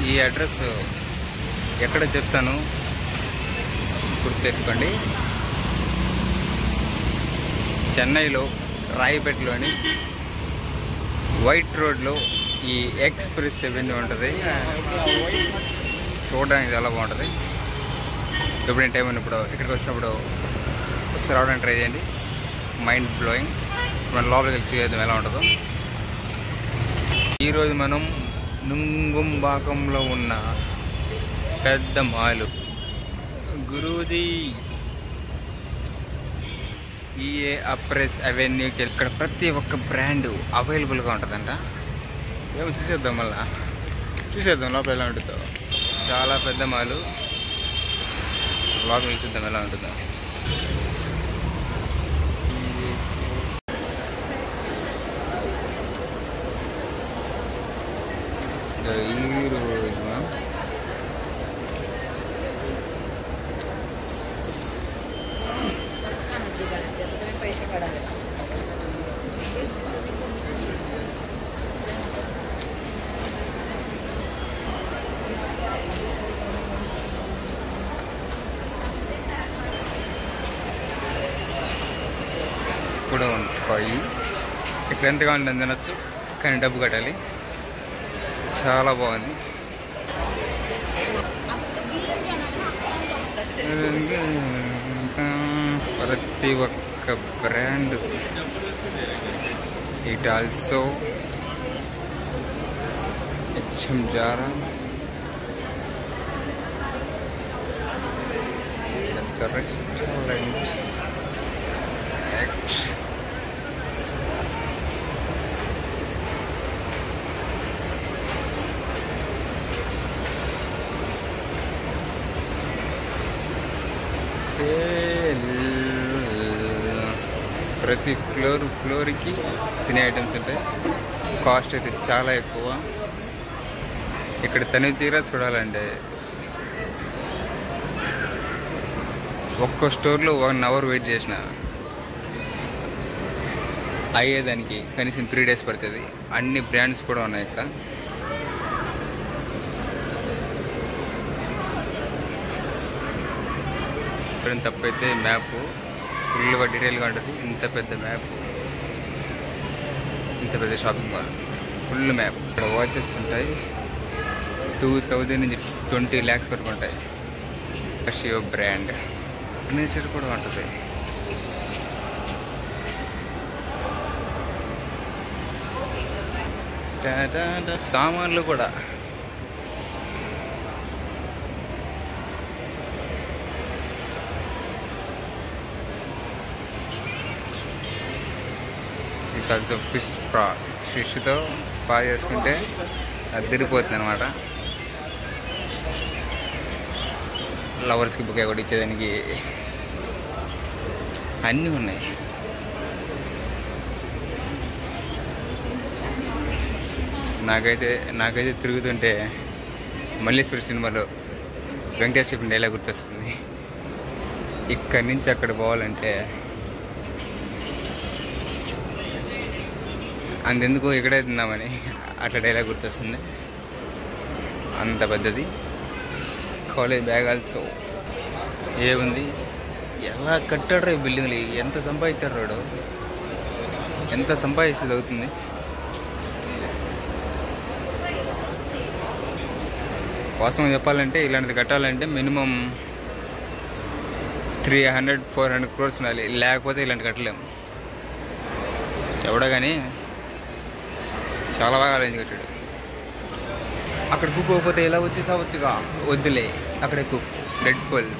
ఈ అడ్రస్ ఎక్కడ చెప్తాను గుర్తెట్టుకోండి. చెన్నైలో రాయపేటలోని వైట్ రోడ్లో ఈ ఎక్స్ప్రెస్ అవెన్యూ ఉంటుంది. చూడడానికి చాలా బాగుంటుంది. ఎప్పుడైనా టైం ఉన్నప్పుడు ఇక్కడికి వచ్చినప్పుడు వస్తే రావడానికి ట్రై చేయండి. Mind blowing. మన లోపలికి వెళ్ళి చూద్దాం ఎలా ఉంటుందో. ఈరోజు మనం నుంగుంబాకంలో ఉన్న పెద్ద మాలు గురూజీ ఈఏ అప్రెస్ అవెన్యూకి ఇక్కడ ప్రతి ఒక్క బ్రాండ్ అవైలబుల్గా ఉంటుందంట. ఏమో చూసేద్దాం, మళ్ళా చూసేద్దాం లోపల ఎలా ఉంటుందో. చాలా పెద్ద మాలు, లోపలికి చూద్దాం ఎలా ఉంటుందో. కూడా ఉంటాయి. ఇక్కడ ఎంత కావాలంటే తినచ్చు, కానీ డబ్బు కట్టాలి. చాలా బాగుంది. ప్రతి ఒక్క brand. It also HM Zara, restaurant, ప్రతి ఫ్లోర్కి తినే ఐటమ్స్ ఉంటాయి. కాస్ట్ అయితే చాలా ఎక్కువ. ఇక్కడ తనివి తీరా చూడాలంటే ఒక్కో స్టోర్లో 1 అవర్ వెయిట్ చేసిన అయ్యేదానికి కనీసం 3 days పడుతుంది. అన్ని బ్రాండ్స్ కూడా ఉన్నాయి ఇక్కడ. తప్పైతే మ్యాప్ ఫుల్గా డీటెయిల్గా ఉంటుంది. ఇంత పెద్ద మ్యాప్, ఇంత పెద్ద షాపింగ్ మాల్, ఫుల్ మ్యాప్. ఇక్కడ వాచెస్ ఉంటాయి. 2000 నుంచి 20 lakhs వరకు ఉంటాయి. Xiao brand. ఫర్నిచర్ కూడా ఉంటుంది. సామాన్లు కూడా. ఆల్సో ఫిష్తో స్పా చేసుకుంటే అది తిరిగిపోతుంది అనమాట. లవర్స్కి బుకే కూడా ఇచ్చేదానికి అన్నీ ఉన్నాయి. నాకైతే తిరుగుతుంటే మల్లేశ్వరి సినిమాలో వెంకటేష్ చెప్పిన డైలాగ్ గుర్తొస్తుంది. ఇక్కడి నుంచి అక్కడ పోవాలంటే అంతెందుకు ఇక్కడే తిందామని అట్లా డైలాగ్ గుర్తొస్తుంది. అంత పెద్దది. College bag also. ఏముంది, ఎలా కట్టాడు రా బిల్డింగ్లు, ఎంత సంపాదించాడు రాడు, ఎంత సంపాదించేది అవుతుంది. వాస్తవం చెప్పాలంటే ఇలాంటిది కట్టాలంటే మినిమం 300-400 crores ఉండాలి. లేకపోతే ఇలాంటి కట్టలేము. ఎవడో కానీ చాలా బాగా అరేంజ్ కట్టాడు. అక్కడ కుక్ పోతే ఇలా వచ్చి సావచ్చుగా, వద్దులే అక్కడే కుక్. రెడ్ పుల్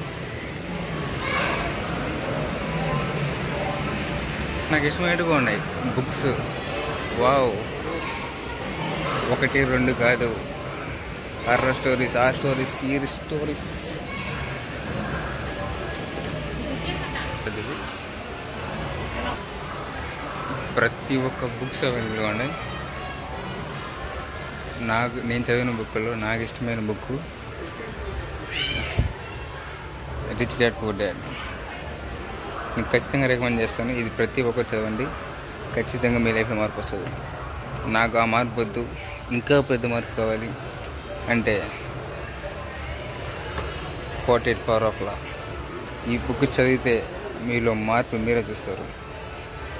నాకు ఇష్టమైనట్టుగా ఉన్నాయి. బుక్స్ వావ్, 1-2 కాదు, హర్రర్ స్టోరీస్, ఆ స్టోరీస్, ఈ స్టోరీస్. ప్రతి ఒక్క బుక్స్ అవైలబుల్గా ఉన్నాయి. నేను చదివిన బుక్లో నాకు ఇష్టమైన book rich dad poor dad. నేను ఖచ్చితంగా రికమెండ్ చేస్తాను. ఇది ప్రతి ఒక్కరు చదవండి, ఖచ్చితంగా మీ లైఫ్లో మార్పు వస్తుంది. నాకు ఆ మార్పు వద్దు, ఇంకా పెద్ద మార్పు కావాలి. అంటే 48 పవర్ ఆఫ్ లా. ఈ బుక్ చదివితే మీలో మార్పు మీరే చూస్తారు.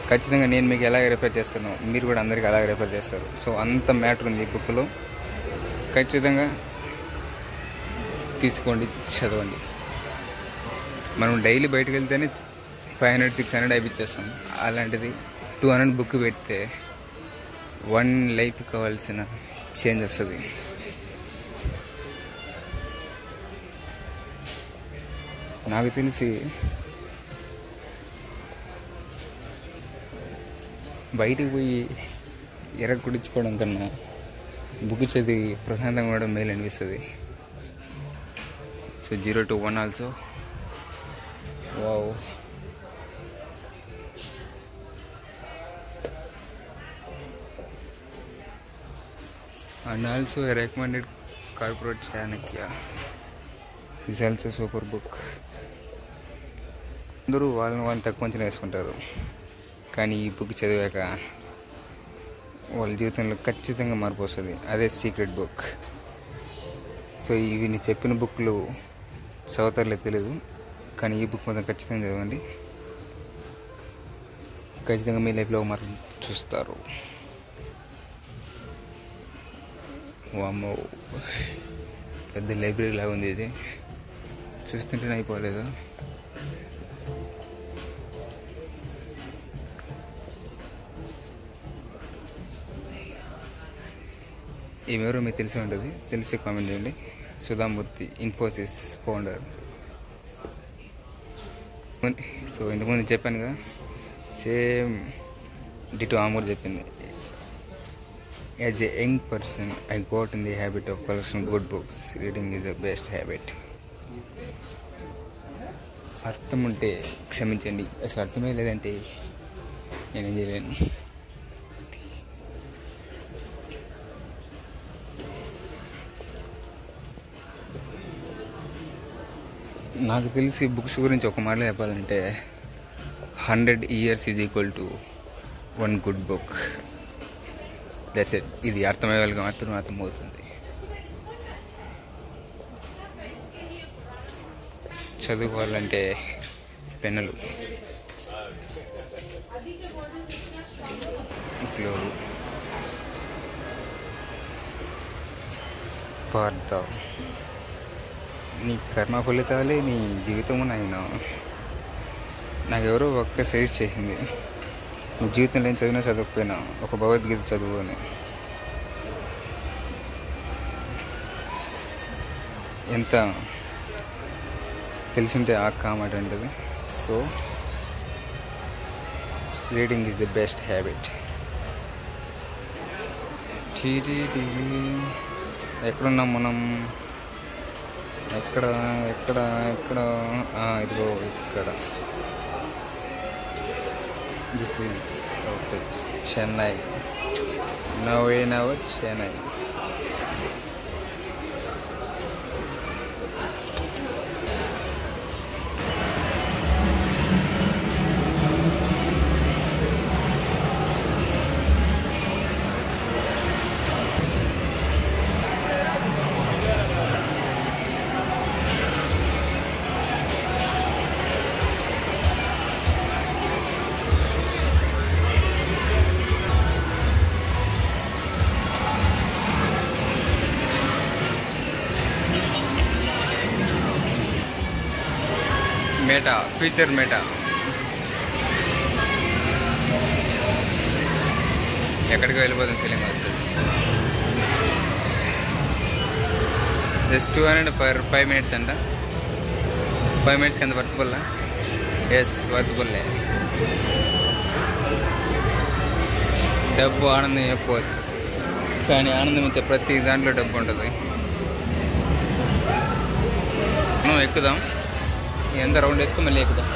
ఖచ్చితంగా నేను మీకు ఎలాగ రిఫర్ చేస్తానో మీరు కూడా అందరికీ అలాగే రిఫర్ చేస్తారు. సో అంత మ్యాటర్ ఉంది ఈ బుక్లో. ఖచ్చితంగా తీసుకోండి, చదవండి. మనం డైలీ బయటకు వెళ్తేనే 500-600 అయిపించేస్తాం. అలాంటిది 200 బుక్ పెడితే 1 లైఫ్ కావాల్సిన చేంజ్ వస్తుంది. నాకు తెలిసి బయటికి పోయి కుడించుకోవడం కన్నా బుక్ చదివి ప్రశాంతంగా ఉండడం మేలు అనిపిస్తుంది. So 0 to 1 also. Wow. And also I recommended Corporate Chanakya. It's also super book. అందరూ వాళ్ళని తక్కువ అంచనా వేసుకుంటారు, కానీ ఈ బుక్ చదివాక వాళ్ళ జీవితంలో ఖచ్చితంగా మార్పు వస్తుంది. అదే సీక్రెట్ బుక్. సో ఇవి నేను చెప్పిన బుక్లు చదువుతారులే తెలియదు, కానీ ఈ బుక్ మొత్తం ఖచ్చితంగా చదవండి. ఖచ్చితంగా మీ లైఫ్లో మార్పు చూస్తారు. వామ్మో, పెద్ద లైబ్రరీ లాగా ఉంది ఇది. చూస్తుంటేనే అయిపోలేదు. ఈమెవరో మీకు తెలిసి ఉంటుంది, తెలిసి కామెంట్ చేయండి. సుధామూర్తి, ఇన్ఫోసిస్ ఫౌండర్. సో ఇంతకుముందు చెప్పాను కదా, సేమ్ డిటో ఆమూర్ చెప్పింది. As a young person, I got in the habit of collecting good books. Reading is the best habit. అర్థం ఉంటే క్షమించండి, అసలు అర్థమే లేదంటే నేనేం చేయలేను. నాకు తెలిసి బుక్స్ గురించి ఒక మాటలో చెప్పాలంటే 100 years is equal to 1 good book. That's it. ఇది అర్థమయ్యే వాళ్ళకి మాత్రం అర్థమవుతుంది. చదువుకోవాలంటే పెన్నులు, ఇట్లో పార్థం. నీ కర్మ ఫలితాలే నీ జీవితము నాయన. నాకెవరో ఒక్క సజెస్ట్ చేసింది, నువ్వు జీవితంలో ఏం చదివినా చదవకపోయినా ఒక భగవద్గీత చదువు అని. ఎంత తెలిసింటే ఆ కామాట ఉంటుంది. So reading is the best habit. ఎక్కడున్నాం మనం? ఎక్కడ ఎక్కడ ఎక్కడ ఇదిగో ఇక్కడ. This is Chennai. Now in our Chennai. Meta, future meta. ఎక్కడికి వెళ్ళిపోతుంది ఫీలింగ్ వస్తుంది. జస్ట్ 200 per 5 minutes అంట. 5 minutes కింద వర్తబుల్లా? ఎస్, వర్తబుల్లే. డబ్బు ఆనందం చెప్పవచ్చు, కానీ ఆనందం ఇచ్చే ప్రతి దాంట్లో డబ్బు ఉంటుంది. మనం ఎక్కుదాం, ఎంత రౌండ్ వేసుకుని మళ్ళీ ఎక్కుదాం.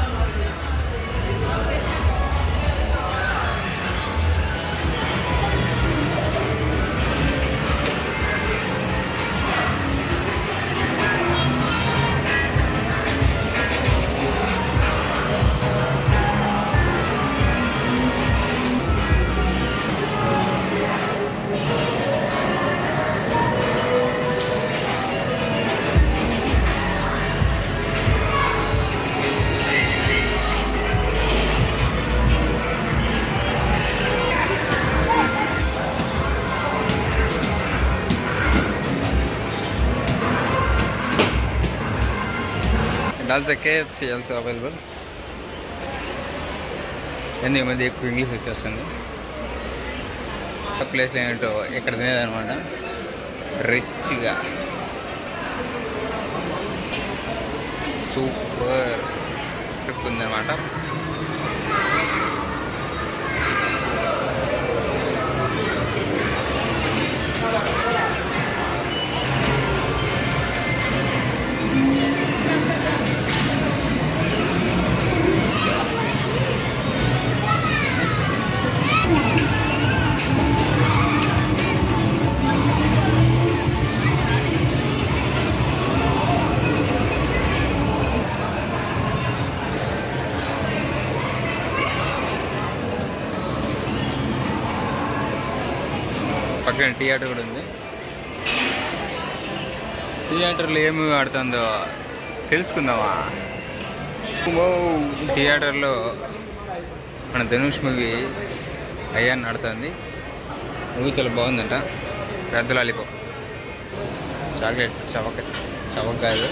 దాల్సా కేఎఫ్సీ ఆల్సో అవైలబుల్. ఎందుకు ఈ మధ్య ఎక్కువ ఇంగ్లీష్ వచ్చేస్తుంది. ప్లేస్లో ఏంటో ఇక్కడ తినేదనమాట. రిచ్గా సూపర్ ట్రిప్ ఉందన్నమాట. పక్కన థియేటర్ కూడా ఉంది. థియేటర్లో ఏమి ఆడుతుందో తెలుసుకుందామా. థియేటర్లో మన ధనుష్ మూవీ అయ్యాన్ని ఆడుతుంది. మూవీ చాలా బాగుందంట. పెద్ద లాలీపాప్ చాక్లెట్ చవక కాదు,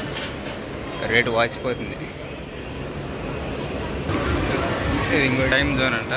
రేటు వాచిపోతుంది. ఇది ఇంకో టైం జోన్ అంట.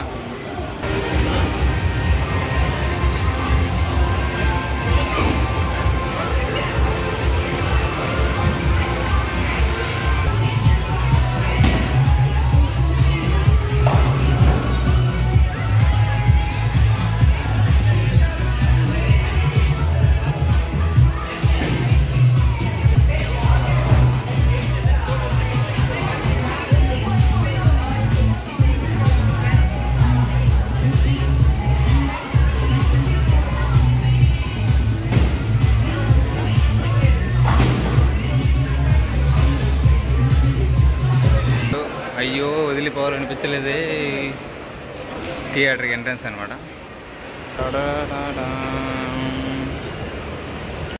అయ్యో వదిలిపోవాలనిపించలేదే. థియేటర్కి ఎంట్రన్స్ అనమాట.